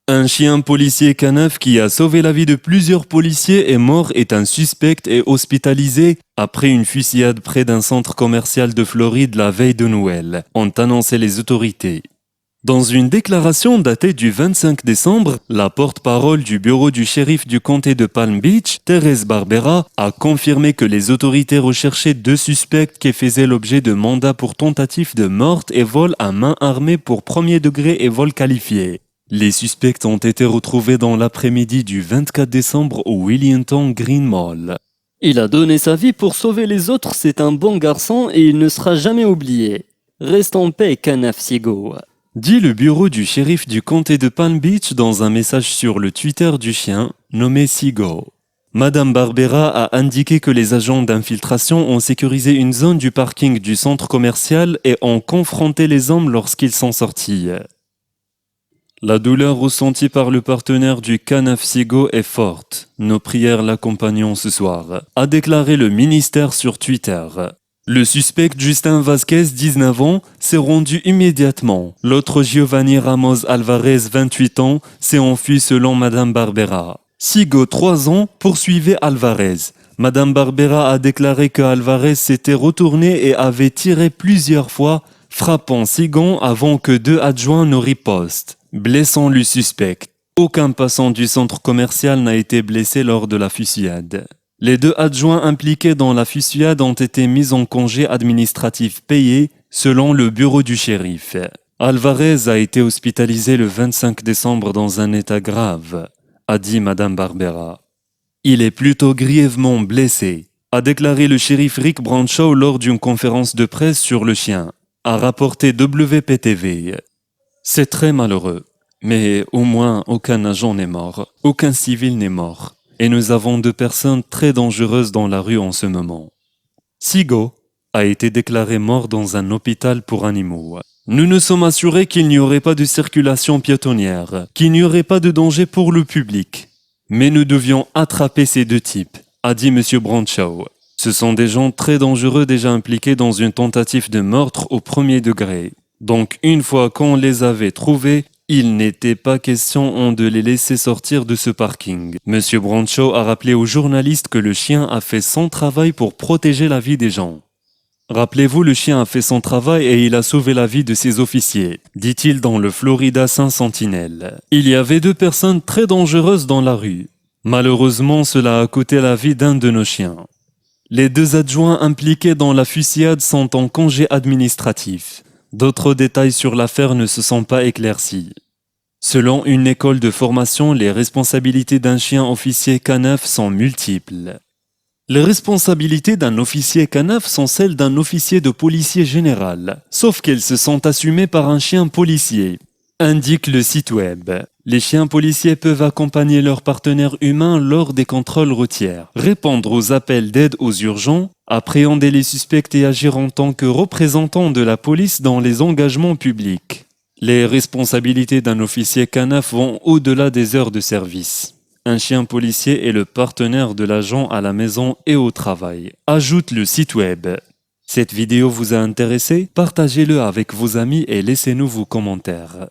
Un chien policier canaf qui a sauvé la vie de plusieurs policiers est mort est un suspect et hospitalisé après une fusillade près d'un centre commercial de Floride la veille de Noël, ont annoncé les autorités. Dans une déclaration datée du 25 décembre, la porte-parole du bureau du shérif du comté de Palm Beach, Thérèse Barbera, a confirmé que les autorités recherchaient 2 suspects qui faisaient l'objet de mandats pour tentative de meurtre et vol à main armée pour premier degré et vol qualifié. Les suspects ont été retrouvés dans l'après-midi du 24 décembre au Williamton Green Mall. Il a donné sa vie pour sauver les autres, c'est un bon garçon et il ne sera jamais oublié. Reste en paix, Canaf Sigo. Dit le bureau du shérif du comté de Palm Beach dans un message sur le Twitter du chien, nommé Sigo. Madame Barbera a indiqué que les agents d'infiltration ont sécurisé une zone du parking du centre commercial et ont confronté les hommes lorsqu'ils sont sortis. La douleur ressentie par le partenaire du Canaf Sigo est forte. Nos prières l'accompagnent ce soir, a déclaré le ministère sur Twitter. Le suspect Justin Vasquez, 19 ans, s'est rendu immédiatement. L'autre Giovanni Ramos Alvarez, 28 ans, s'est enfui selon Madame Barbera. Sigo, 3 ans, poursuivait Alvarez. Madame Barbera a déclaré que Alvarez s'était retourné et avait tiré plusieurs fois, frappant Sigo avant que 2 adjoints ne ripostent, blessant le suspect. Aucun passant du centre commercial n'a été blessé lors de la fusillade. Les 2 adjoints impliqués dans la fusillade ont été mis en congé administratif payé, selon le bureau du shérif. Alvarez a été hospitalisé le 25 décembre dans un état grave, a dit Madame Barbera. Il est plutôt grièvement blessé, a déclaré le shérif Rick Bradshaw lors d'une conférence de presse sur le chien, a rapporté WPTV. C'est très malheureux, mais au moins aucun agent n'est mort, aucun civil n'est mort. Et nous avons 2 personnes très dangereuses dans la rue en ce moment. Sigo a été déclaré mort dans un hôpital pour animaux. Nous nous sommes assurés qu'il n'y aurait pas de circulation piétonnière, qu'il n'y aurait pas de danger pour le public. Mais nous devions attraper ces 2 types, a dit M. Bradshaw. Ce sont des gens très dangereux déjà impliqués dans une tentative de meurtre au premier degré. Donc une fois qu'on les avait trouvés, il n'était pas question de les laisser sortir de ce parking. Monsieur Bradshaw a rappelé aux journalistes que le chien a fait son travail pour protéger la vie des gens. Rappelez-vous, le chien a fait son travail et il a sauvé la vie de ses officiers, dit-il dans le Florida Sun Sentinel. Il y avait 2 personnes très dangereuses dans la rue. Malheureusement, cela a coûté la vie d'un de nos chiens. Les 2 adjoints impliqués dans la fusillade sont en congé administratif. D'autres détails sur l'affaire ne se sont pas éclaircis. Selon une école de formation, les responsabilités d'un chien officier canaf sont multiples. Les responsabilités d'un officier canaf sont celles d'un officier de policier général, sauf qu'elles se sont assumées par un chien policier, indique le site web. Les chiens policiers peuvent accompagner leurs partenaires humains lors des contrôles routiers, répondre aux appels d'aide aux urgents, appréhender les suspects et agir en tant que représentants de la police dans les engagements publics. Les responsabilités d'un officier canaf vont au-delà des heures de service. Un chien policier est le partenaire de l'agent à la maison et au travail, ajoute le site web. Cette vidéo vous a intéressé? Partagez-le avec vos amis et laissez-nous vos commentaires.